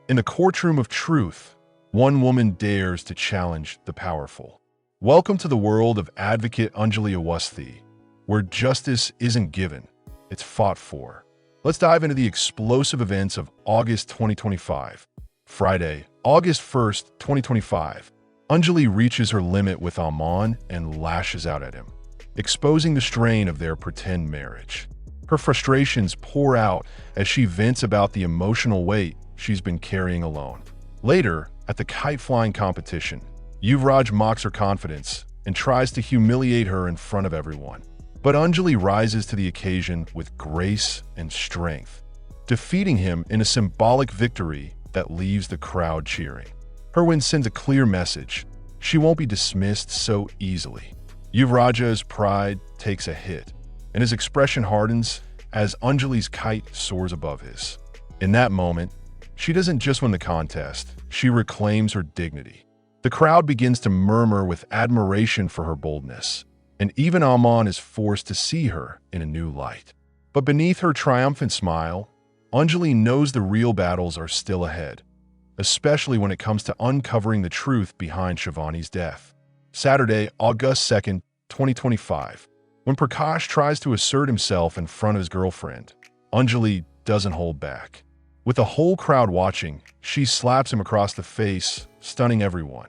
In the courtroom of truth, one woman dares to challenge the powerful. Welcome to the world of advocate Anjali Awashti, where justice isn't given, it's fought for. Let's dive into the explosive events of August 2025. Friday, August 1st, 2025. Anjali reaches her limit with Aman and lashes out at him, exposing the strain of their pretend marriage. Her frustrations pour out as she vents about the emotional weight she's been carrying alone. Later, at the kite-flying competition, Yuvraj mocks her confidence and tries to humiliate her in front of everyone. But Anjali rises to the occasion with grace and strength, defeating him in a symbolic victory that leaves the crowd cheering. Her win sends a clear message: she won't be dismissed so easily. Yuvraj's pride takes a hit, and his expression hardens as Anjali's kite soars above his. In that moment, she doesn't just win the contest, she reclaims her dignity. The crowd begins to murmur with admiration for her boldness, and even Aman is forced to see her in a new light. But beneath her triumphant smile, Anjali knows the real battles are still ahead, especially when it comes to uncovering the truth behind Shivani's death. Saturday, August 2nd, 2025. When Prakash tries to assert himself in front of his girlfriend, Anjali doesn't hold back. With the whole crowd watching, she slaps him across the face, stunning everyone,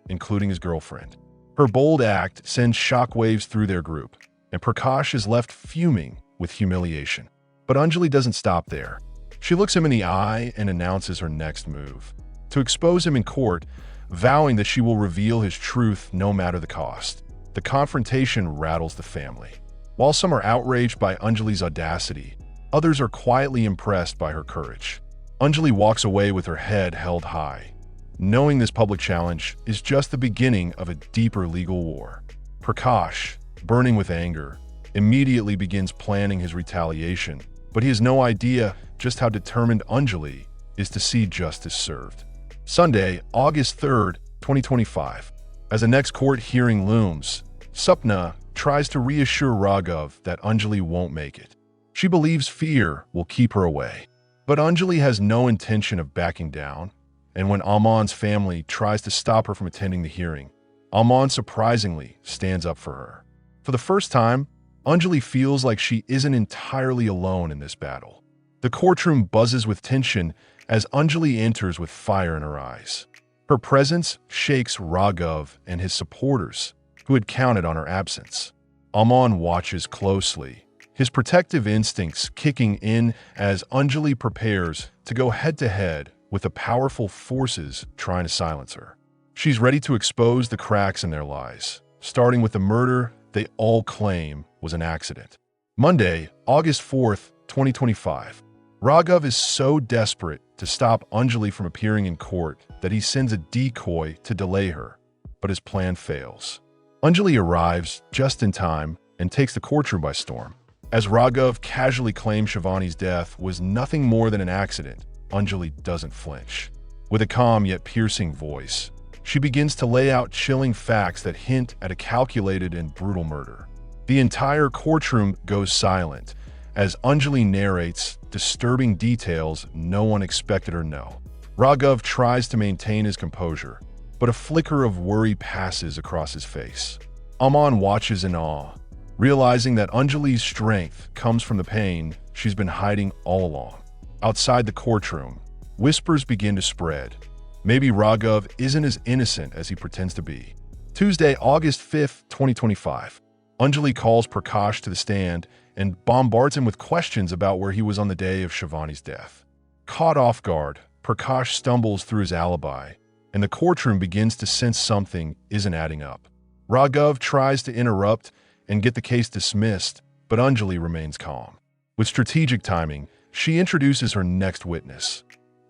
including his girlfriend. Her bold act sends shockwaves through their group, and Prakash is left fuming with humiliation. But Anjali doesn't stop there. She looks him in the eye and announces her next move: to expose him in court, vowing that she will reveal his truth no matter the cost. The confrontation rattles the family. While some are outraged by Anjali's audacity, others are quietly impressed by her courage. Anjali walks away with her head held high, knowing this public challenge is just the beginning of a deeper legal war. Prakash, burning with anger, immediately begins planning his retaliation, but he has no idea just how determined Anjali is to see justice served. Sunday, August 3rd, 2025. As the next court hearing looms, Sapna tries to reassure Raghav that Anjali won't make it. She believes fear will keep her away. But Anjali has no intention of backing down, and when Aman's family tries to stop her from attending the hearing, Aman surprisingly stands up for her. For the first time, Anjali feels like she isn't entirely alone in this battle. The courtroom buzzes with tension as Anjali enters with fire in her eyes. Her presence shakes Raghav and his supporters, who had counted on her absence. Aman watches closely, his protective instincts kicking in as Anjali prepares to go head-to-head with the powerful forces trying to silence her. She's ready to expose the cracks in their lies, starting with the murder they all claim was an accident. Monday, August 4th, 2025. Raghav is so desperate to stop Anjali from appearing in court that he sends a decoy to delay her, but his plan fails. Anjali arrives just in time and takes the courtroom by storm. As Raghav casually claims Shivani's death was nothing more than an accident, Anjali doesn't flinch. With a calm yet piercing voice, she begins to lay out chilling facts that hint at a calculated and brutal murder. The entire courtroom goes silent as Anjali narrates disturbing details no one expected or know. Raghav tries to maintain his composure, but a flicker of worry passes across his face. Aman watches in awe, realizing that Anjali's strength comes from the pain she's been hiding all along. Outside the courtroom, whispers begin to spread. Maybe Raghav isn't as innocent as he pretends to be. Tuesday, August 5th, 2025. Anjali calls Prakash to the stand and bombards him with questions about where he was on the day of Shivani's death. Caught off guard, Prakash stumbles through his alibi, and the courtroom begins to sense something isn't adding up. Raghav tries to interrupt and get the case dismissed, but Anjali remains calm. With strategic timing, she introduces her next witness,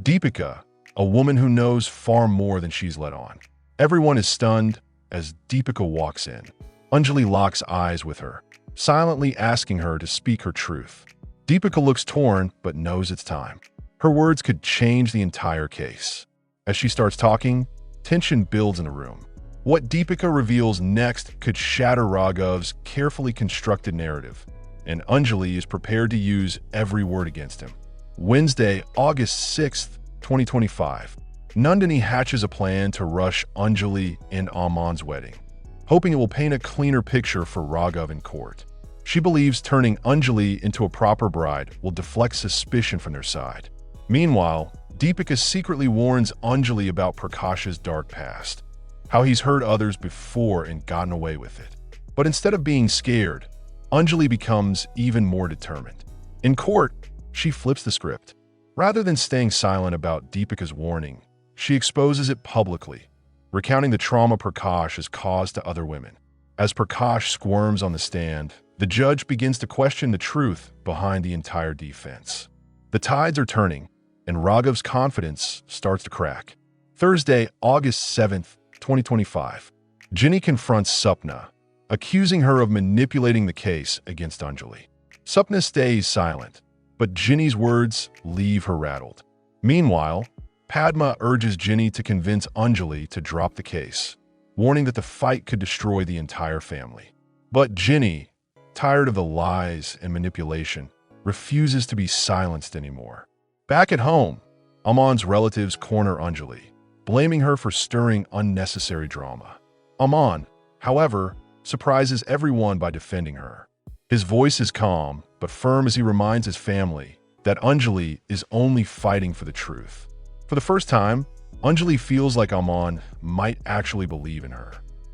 Deepika, a woman who knows far more than she's let on. Everyone is stunned as Deepika walks in. Anjali locks eyes with her, silently asking her to speak her truth. Deepika looks torn but knows it's time. Her words could change the entire case. As she starts talking, tension builds in the room. What Deepika reveals next could shatter Raghav's carefully constructed narrative, and Anjali is prepared to use every word against him. Wednesday, August 6th, 2025. Nandini hatches a plan to rush Anjali and Aman's wedding, hoping it will paint a cleaner picture for Raghav in court. She believes turning Anjali into a proper bride will deflect suspicion from their side. Meanwhile, Deepika secretly warns Anjali about Prakash's dark past, how he's hurt others before and gotten away with it. But instead of being scared, Anjali becomes even more determined. In court, she flips the script. Rather than staying silent about Deepika's warning, she exposes it publicly, recounting the trauma Prakash has caused to other women. As Prakash squirms on the stand, the judge begins to question the truth behind the entire defense. The tides are turning, and Raghav's confidence starts to crack. Thursday, August 7th, 2025. Ginny confronts Sapna, accusing her of manipulating the case against Anjali. Sapna stays silent, but Ginny's words leave her rattled. Meanwhile, Padma urges Ginny to convince Anjali to drop the case, warning that the fight could destroy the entire family. But Ginny, tired of the lies and manipulation, refuses to be silenced anymore. Back at home, Aman's relatives corner Anjali, blaming her for stirring unnecessary drama. Aman, however, surprises everyone by defending her. His voice is calm but firm as he reminds his family that Anjali is only fighting for the truth. For the first time, Anjali feels like Aman might actually believe in her.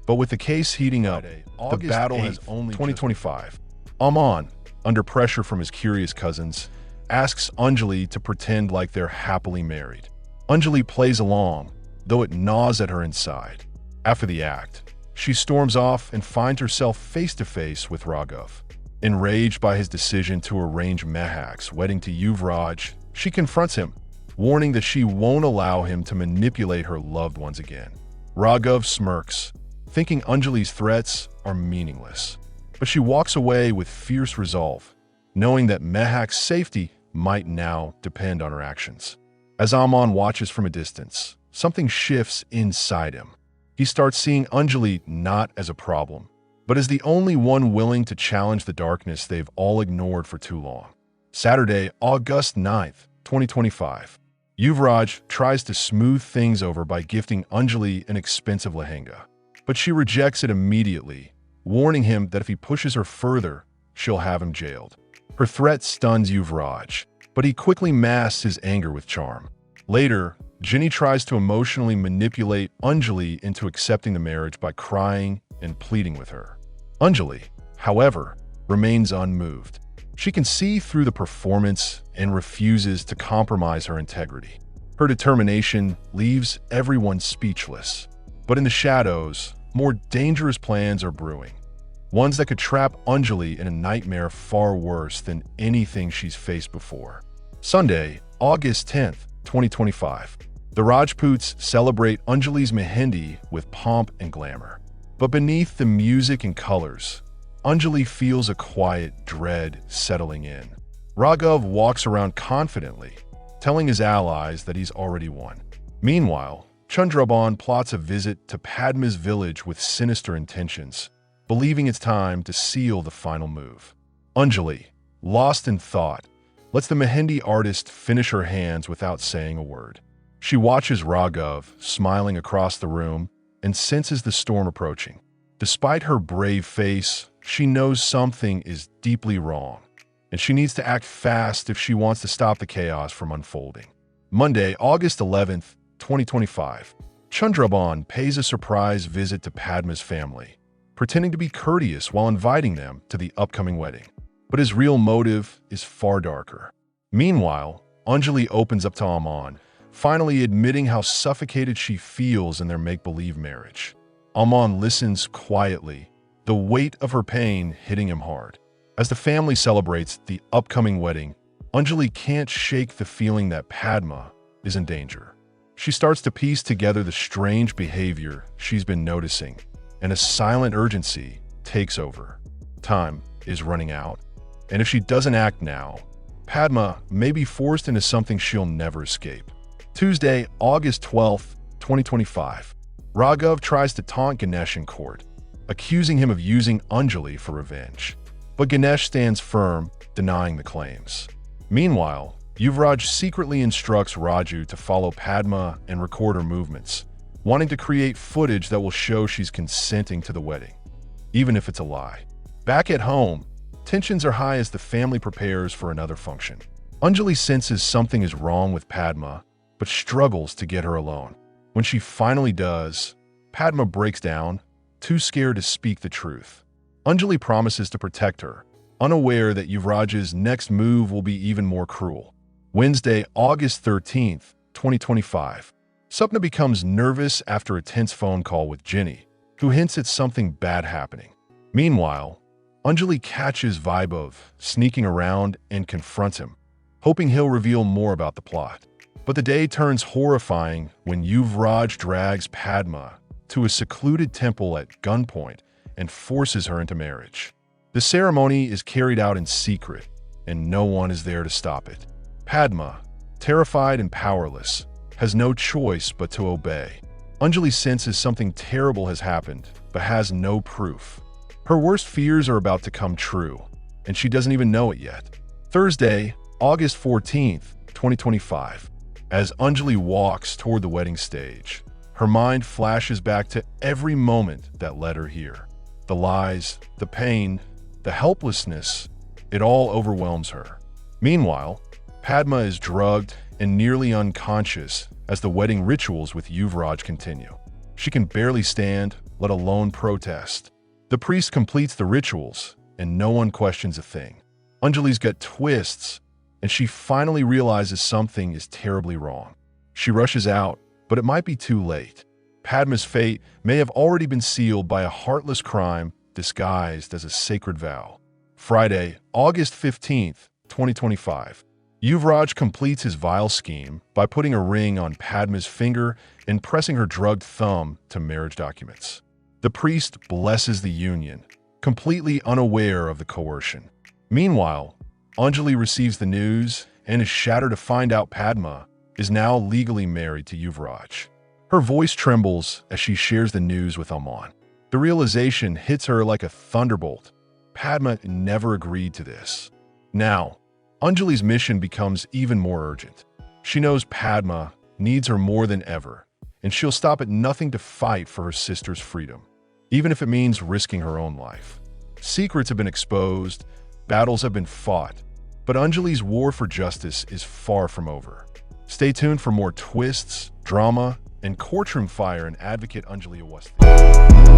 But with the case heating up, the battle has only 2025. Aman, under pressure from his curious cousins, asks Anjali to pretend like they're happily married. Anjali plays along, though it gnaws at her inside. After the act, she storms off and finds herself face-to-face with Raghav. Enraged by his decision to arrange Mehak's wedding to Yuvraj, she confronts him, warning that she won't allow him to manipulate her loved ones again. Raghav smirks, thinking Anjali's threats are meaningless. But she walks away with fierce resolve, knowing that Mehak's safety might now depend on her actions. As Aman watches from a distance, something shifts inside him. He starts seeing Anjali not as a problem, but as the only one willing to challenge the darkness they've all ignored for too long. Saturday, August 9th, 2025. Yuvraj tries to smooth things over by gifting Anjali an expensive lehenga, but she rejects it immediately, warning him that if he pushes her further, she'll have him jailed. Her threat stuns Yuvraj, but he quickly masks his anger with charm. Later, Ginny tries to emotionally manipulate Anjali into accepting the marriage by crying and pleading with her. Anjali, however, remains unmoved. She can see through the performance and refuses to compromise her integrity. Her determination leaves everyone speechless. But in the shadows, more dangerous plans are brewing. Ones that could trap Anjali in a nightmare far worse than anything she's faced before. Sunday, August 10th, 2025. The Rajputs celebrate Anjali's Mehendi with pomp and glamour. But beneath the music and colors, Anjali feels a quiet dread settling in. Raghav walks around confidently, telling his allies that he's already won. Meanwhile, Chandraban plots a visit to Padma's village with sinister intentions, believing it's time to seal the final move. Anjali, lost in thought, lets the Mehendi artist finish her hands without saying a word. She watches Raghav, smiling across the room, and senses the storm approaching. Despite her brave face, she knows something is deeply wrong, and she needs to act fast if she wants to stop the chaos from unfolding. Monday, August 11th, 2025. Chandraban pays a surprise visit to Padma's family, pretending to be courteous while inviting them to the upcoming wedding. But his real motive is far darker. Meanwhile, Anjali opens up to Aman, finally admitting how suffocated she feels in their make-believe marriage. Aman listens quietly, the weight of her pain hitting him hard. As the family celebrates the upcoming wedding, Anjali can't shake the feeling that Padma is in danger. She starts to piece together the strange behavior she's been noticing, and a silent urgency takes over. Time is running out, and if she doesn't act now, Padma may be forced into something she'll never escape. Tuesday, August 12th, 2025. Raghav tries to taunt Ganesh in court, accusing him of using Anjali for revenge. But Ganesh stands firm, denying the claims. Meanwhile, Yuvraj secretly instructs Raju to follow Padma and record her movements, wanting to create footage that will show she's consenting to the wedding, even if it's a lie. Back at home, tensions are high as the family prepares for another function. Anjali senses something is wrong with Padma, but struggles to get her alone. When she finally does, Padma breaks down, too scared to speak the truth. Anjali promises to protect her, unaware that Yuvraj's next move will be even more cruel. Wednesday, August 13th, 2025. Sapna becomes nervous after a tense phone call with Ginny, who hints at something bad happening. Meanwhile, Anjali catches Vaibhav sneaking around and confronts him, hoping he'll reveal more about the plot. But the day turns horrifying when Yuvraj drags Padma to a secluded temple at gunpoint and forces her into marriage. The ceremony is carried out in secret, and no one is there to stop it. Padma, terrified and powerless, has no choice but to obey. Anjali senses something terrible has happened, but has no proof. Her worst fears are about to come true, and she doesn't even know it yet. Thursday, August 14th, 2025. As Anjali walks toward the wedding stage, her mind flashes back to every moment that led her here. The lies, the pain, the helplessness, it all overwhelms her. Meanwhile, Padma is drugged and nearly unconscious as the wedding rituals with Yuvraj continue. She can barely stand, let alone protest. The priest completes the rituals, and no one questions a thing. Anjali's gut twists, and she finally realizes something is terribly wrong. She rushes out, but it might be too late. Padma's fate may have already been sealed by a heartless crime disguised as a sacred vow. Friday, August 15th, 2025. Yuvraj completes his vile scheme by putting a ring on Padma's finger and pressing her drugged thumb to marriage documents. The priest blesses the union, completely unaware of the coercion. Meanwhile, Anjali receives the news and is shattered to find out Padma is now legally married to Yuvraj. Her voice trembles as she shares the news with Aman. The realization hits her like a thunderbolt. Padma never agreed to this. Now, Anjali's mission becomes even more urgent. She knows Padma needs her more than ever, and she'll stop at nothing to fight for her sister's freedom, even if it means risking her own life. Secrets have been exposed, battles have been fought, but Anjali's war for justice is far from over. Stay tuned for more twists, drama, and courtroom fire in Advocate Anjali Awashti.